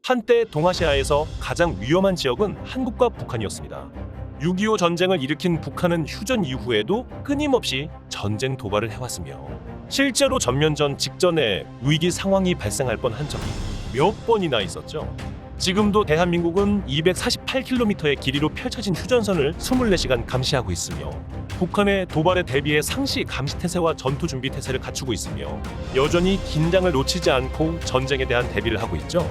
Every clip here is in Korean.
한때 동아시아에서 가장 위험한 지역은 한국과 북한이었습니다. 6.25 전쟁을 일으킨 북한은 휴전 이후에도 끊임없이 전쟁 도발을 해왔으며 실제로 전면전 직전에 위기 상황이 발생할 뻔한 적이 몇 번이나 있었죠. 지금도 대한민국은 248km의 길이로 펼쳐진 휴전선을 24시간 감시하고 있으며 북한의 도발에 대비해 상시 감시태세와 전투준비태세를 갖추고 있으며 여전히 긴장을 놓치지 않고 전쟁에 대한 대비를 하고 있죠.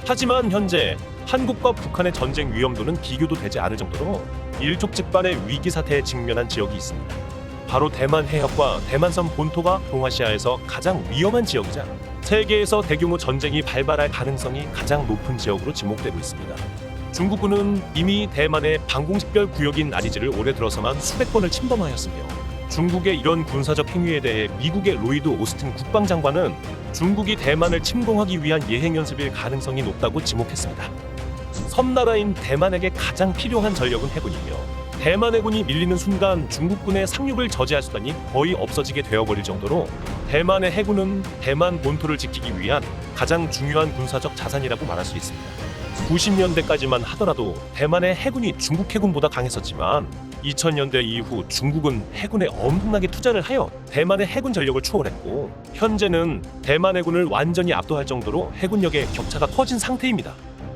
하지만 현재 한국과 북한의 전쟁 위험도는 비교도 되지 않을 정도로 일촉즉발의 위기 사태에 직면한 지역이 있습니다. 바로 대만 해협과 대만섬 본토가 동아시아에서 가장 위험한 지역이자 세계에서 대규모 전쟁이 발발할 가능성이 가장 높은 지역으로 지목되고 있습니다. 중국군은 이미 대만의 방공식별 구역인 아리지를 올해 들어서만 수백 번을 침범하였으며 중국의 이런 군사적 행위에 대해 미국의 로이드 오스틴 국방장관은 중국이 대만을 침공하기 위한 예행 연습일 가능성이 높다고 지목했습니다. 섬나라인 대만에게 가장 필요한 전력은 해군이며 대만 해군이 밀리는 순간 중국군의 상륙을 저지할 수단이 거의 없어지게 되어버릴 정도로 대만의 해군은 대만 본토를 지키기 위한 가장 중요한 군사적 자산이라고 말할 수 있습니다. 90년대까지만 하더라도 대만의 해군이 중국 해군보다 강했었지만 2000년대 이후 중국은 해군에 엄청나게 투자를 하여 대만의 해군 전력을 추월했고 현재는 대만 해군을 완전히 압도할 정도로 해군력의 격차가 커진 상태입니다.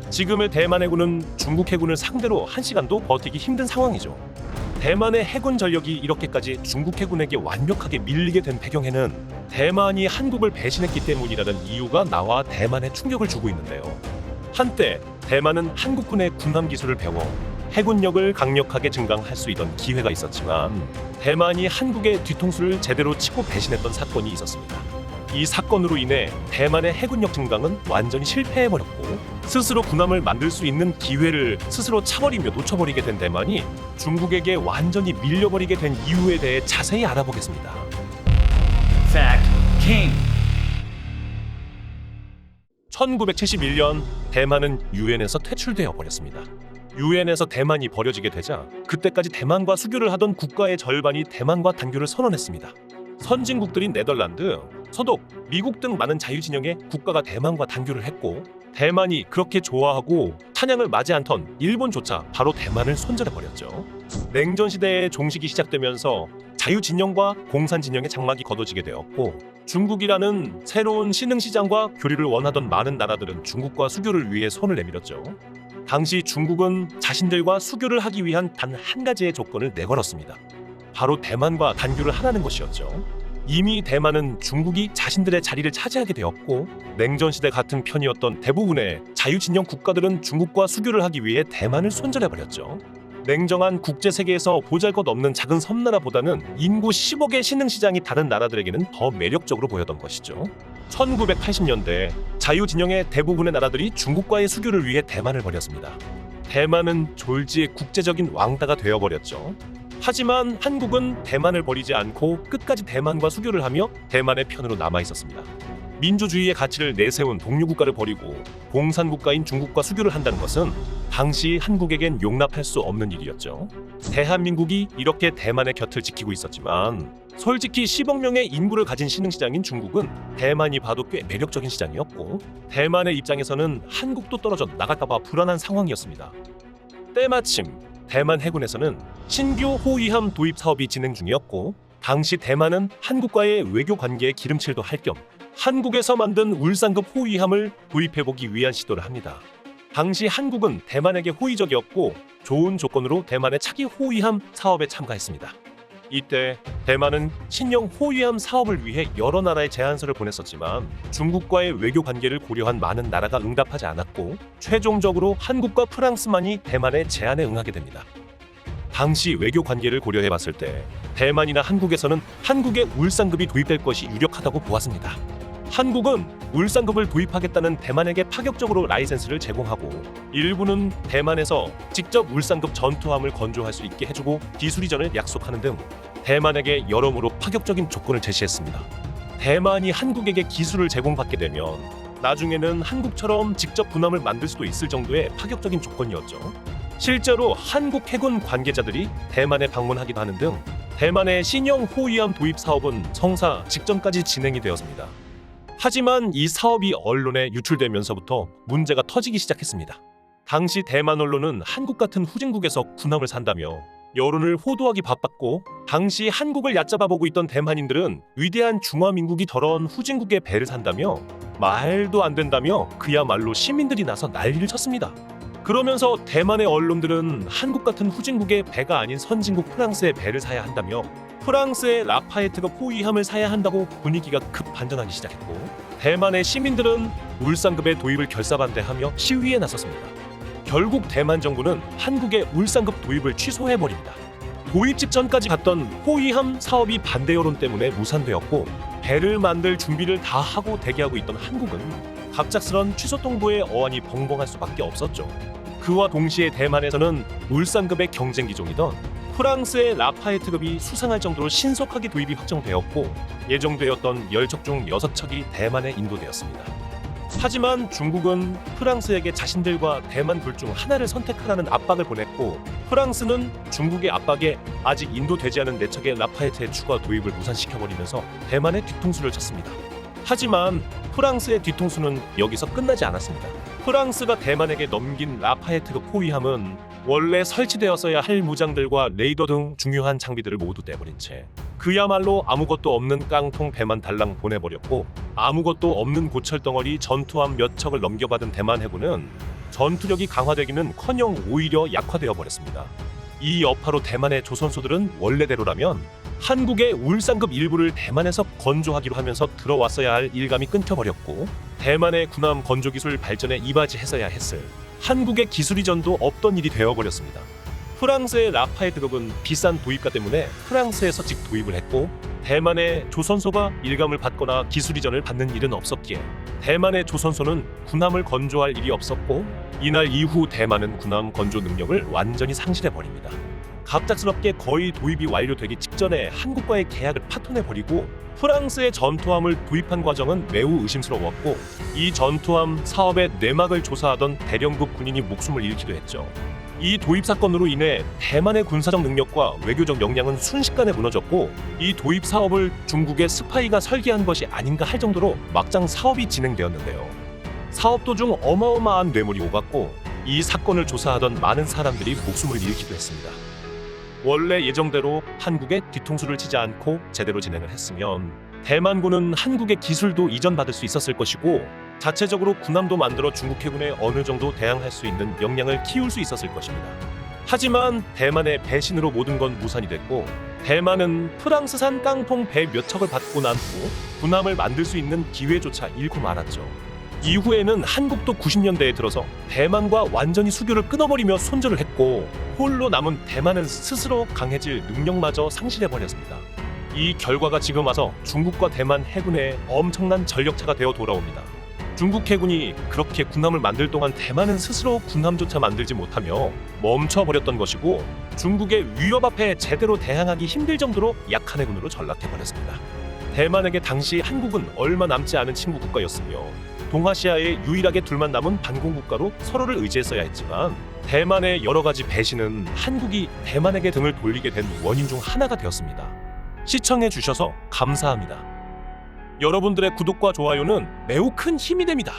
지금의 대만 해군은 중국 해군을 상대로 1시간도 버티기 힘든 상황이죠. 대만의 해군 전력이 이렇게까지 중국 해군에게 완벽하게 밀리게 된 배경에는 대만이 한국을 배신했기 때문이라는 이유가 나와 대만에 충격을 주고 있는데요. 한때 대만은 한국군의 군함 기술을 배워 해군력을 강력하게 증강할 수 있던 기회가 있었지만 대만이 한국의 뒤통수를 제대로 치고 배신했던 사건이 있었습니다. 이 사건으로 인해 대만의 해군력 증강은 완전히 실패해버렸고 스스로 군함을 만들 수 있는 기회를 스스로 차버리며 놓쳐버리게 된 대만이 중국에게 완전히 밀려버리게 된 이유에 대해 자세히 알아보겠습니다. Fact King. 1971년 대만은 유엔에서 퇴출되어 버렸습니다. 유엔에서 대만이 버려지게 되자 그때까지 대만과 수교를 하던 국가의 절반이 대만과 단교를 선언했습니다. 선진국들인 네덜란드, 서독, 미국 등 많은 자유진영의 국가가 대만과 단교를 했고 대만이 그렇게 좋아하고 찬양을 맞이 않던 일본조차 바로 대만을 손절해버렸죠. 냉전시대의 종식이 시작되면서 자유진영과 공산진영의 장막이 걷어지게 되었고 중국이라는 새로운 신흥시장과 교류를 원하던 많은 나라들은 중국과 수교를 위해 손을 내밀었죠. 당시 중국은 자신들과 수교를 하기 위한 단 한 가지의 조건을 내걸었습니다. 바로 대만과 단교를 하라는 것이었죠. 이미 대만은 중국이 자신들의 자리를 차지하게 되었고 냉전시대 같은 편이었던 대부분의 자유진영 국가들은 중국과 수교를 하기 위해 대만을 손절해버렸죠. 냉정한 국제세계에서 보잘것없는 작은 섬나라보다는 인구 10억의 신흥시장이 다른 나라들에게는 더 매력적으로 보였던 것이죠. 1980년대 자유진영의 대부분의 나라들이 중국과의 수교를 위해 대만을 버렸습니다. 대만은 졸지의 국제적인 왕따가 되어버렸죠. 하지만 한국은 대만을 버리지 않고 끝까지 대만과 수교를 하며 대만의 편으로 남아있었습니다. 민주주의의 가치를 내세운 동료국가를 버리고 공산국가인 중국과 수교를 한다는 것은 당시 한국에겐 용납할 수 없는 일이었죠. 대한민국이 이렇게 대만의 곁을 지키고 있었지만 솔직히 10억 명의 인구를 가진 신흥시장인 중국은 대만이 봐도 꽤 매력적인 시장이었고 대만의 입장에서는 한국도 떨어져 나갈까봐 불안한 상황이었습니다. 때마침 대만 해군에서는 신규 호위함 도입 사업이 진행 중이었고 당시 대만은 한국과의 외교 관계에 기름칠도 할 겸 한국에서 만든 울산급 호위함을 도입해보기 위한 시도를 합니다. 당시 한국은 대만에게 호의적이었고 좋은 조건으로 대만의 차기 호위함 사업에 참가했습니다. 이때 대만은 신형 호위함 사업을 위해 여러 나라에 제안서를 보냈었지만 중국과의 외교 관계를 고려한 많은 나라가 응답하지 않았고 최종적으로 한국과 프랑스만이 대만의 제안에 응하게 됩니다. 당시 외교 관계를 고려해봤을 때 대만이나 한국에서는 한국의 울산급이 도입될 것이 유력하다고 보았습니다. 한국은 울산급을 도입하겠다는 대만에게 파격적으로 라이센스를 제공하고 일부는 대만에서 직접 울산급 전투함을 건조할 수 있게 해주고 기술 이전을 약속하는 등 대만에게 여러모로 파격적인 조건을 제시했습니다. 대만이 한국에게 기술을 제공받게 되면 나중에는 한국처럼 직접 군함을 만들 수도 있을 정도의 파격적인 조건이었죠. 실제로 한국 해군 관계자들이 대만에 방문하기도 하는 등 대만의 신형 호위함 도입 사업은 성사 직전까지 진행이 되었습니다. 하지만 이 사업이 언론에 유출되면서부터 문제가 터지기 시작했습니다. 당시 대만 언론은 한국 같은 후진국에서 군함을 산다며 여론을 호도하기 바빴고, 당시 한국을 얕잡아보고 있던 대만인들은 위대한 중화민국이 더러운 후진국의 배를 산다며 말도 안 된다며 그야말로 시민들이 나서 난리를 쳤습니다. 그러면서 대만의 언론들은 한국 같은 후진국의 배가 아닌 선진국 프랑스의 배를 사야 한다며 프랑스의 라파에트급 호위함을 사야 한다고 분위기가 급 반전하기 시작했고, 대만의 시민들은 울산급의 도입을 결사반대하며 시위에 나섰습니다. 결국 대만 정부는 한국의 울산급 도입을 취소해버립니다. 도입 직전까지 갔던 호위함 사업이 반대 여론 때문에 무산되었고, 배를 만들 준비를 다 하고 대기하고 있던 한국은 갑작스런 취소 통보에 어안이 벙벙할 수밖에 없었죠. 그와 동시에 대만에서는 울산급의 경쟁 기종이던 프랑스의 라파에트급이 수상할 정도로 신속하게 도입이 확정되었고, 예정되었던 10척 중 6척이 대만에 인도되었습니다. 하지만 중국은 프랑스에게 자신들과 대만 둘 중 하나를 선택하라는 압박을 보냈고, 프랑스는 중국의 압박에 아직 인도되지 않은 4척의 라파에트의 추가 도입을 무산시켜버리면서 대만의 뒤통수를 쳤습니다. 하지만 프랑스의 뒤통수는 여기서 끝나지 않았습니다. 프랑스가 대만에게 넘긴 라파에트급 호위함은 원래 설치되었어야 할 무장들과 레이더 등 중요한 장비들을 모두 떼버린 채 그야말로 아무것도 없는 깡통 배만 달랑 보내버렸고, 아무것도 없는 고철덩어리 전투함 몇 척을 넘겨받은 대만 해군은 전투력이 강화되기는커녕 오히려 약화되어 버렸습니다. 이 여파로 대만의 조선소들은 원래대로라면 한국의 울산급 일부를 대만에서 건조하기로 하면서 들어왔어야 할 일감이 끊겨버렸고, 대만의 군함 건조기술 발전에 이바지했어야 했을 한국의 기술 이전도 없던 일이 되어버렸습니다. 프랑스의 라파에트급은 비싼 도입가 때문에 프랑스에서 직 도입을 했고, 대만의 조선소가 일감을 받거나 기술 이전을 받는 일은 없었기에 대만의 조선소는 군함을 건조할 일이 없었고, 이날 이후 대만은 군함 건조 능력을 완전히 상실해버립니다. 갑작스럽게 거의 도입이 완료되기 직전에 한국과의 계약을 파토내버리고, 프랑스의 전투함을 도입한 과정은 매우 의심스러웠고, 이 전투함 사업의 내막을 조사하던 대령급 군인이 목숨을 잃기도 했죠. 이 도입 사건으로 인해 대만의 군사적 능력과 외교적 역량은 순식간에 무너졌고, 이 도입 사업을 중국의 스파이가 설계한 것이 아닌가 할 정도로 막장 사업이 진행되었는데요. 사업 도중 어마어마한 뇌물이 오갔고, 이 사건을 조사하던 많은 사람들이 목숨을 잃기도 했습니다. 원래 예정대로 한국의 뒤통수를 치지 않고 제대로 진행을 했으면 대만군은 한국의 기술도 이전받을 수 있었을 것이고, 자체적으로 군함도 만들어 중국 해군에 어느 정도 대항할 수 있는 역량을 키울 수 있었을 것입니다. 하지만 대만의 배신으로 모든 건 무산이 됐고, 대만은 프랑스산 깡통 배 몇 척을 받고 난 후 군함을 만들 수 있는 기회조차 잃고 말았죠. 이후에는 한국도 90년대에 들어서 대만과 완전히 수교를 끊어버리며 손절을 했고, 홀로 남은 대만은 스스로 강해질 능력마저 상실해버렸습니다. 이 결과가 지금 와서 중국과 대만 해군의 엄청난 전력차가 되어 돌아옵니다. 중국 해군이 그렇게 군함을 만들 동안 대만은 스스로 군함조차 만들지 못하며 멈춰버렸던 것이고, 중국의 위협 앞에 제대로 대항하기 힘들 정도로 약한 해군으로 전락해버렸습니다. 대만에게 당시 한국은 얼마 남지 않은 친구 국가였으며 동아시아에 유일하게 둘만 남은 반공국가로 서로를 의지했어야 했지만, 대만의 여러 가지 배신은 한국이 대만에게 등을 돌리게 된 원인 중 하나가 되었습니다. 시청해 주셔서 감사합니다. 여러분들의 구독과 좋아요는 매우 큰 힘이 됩니다.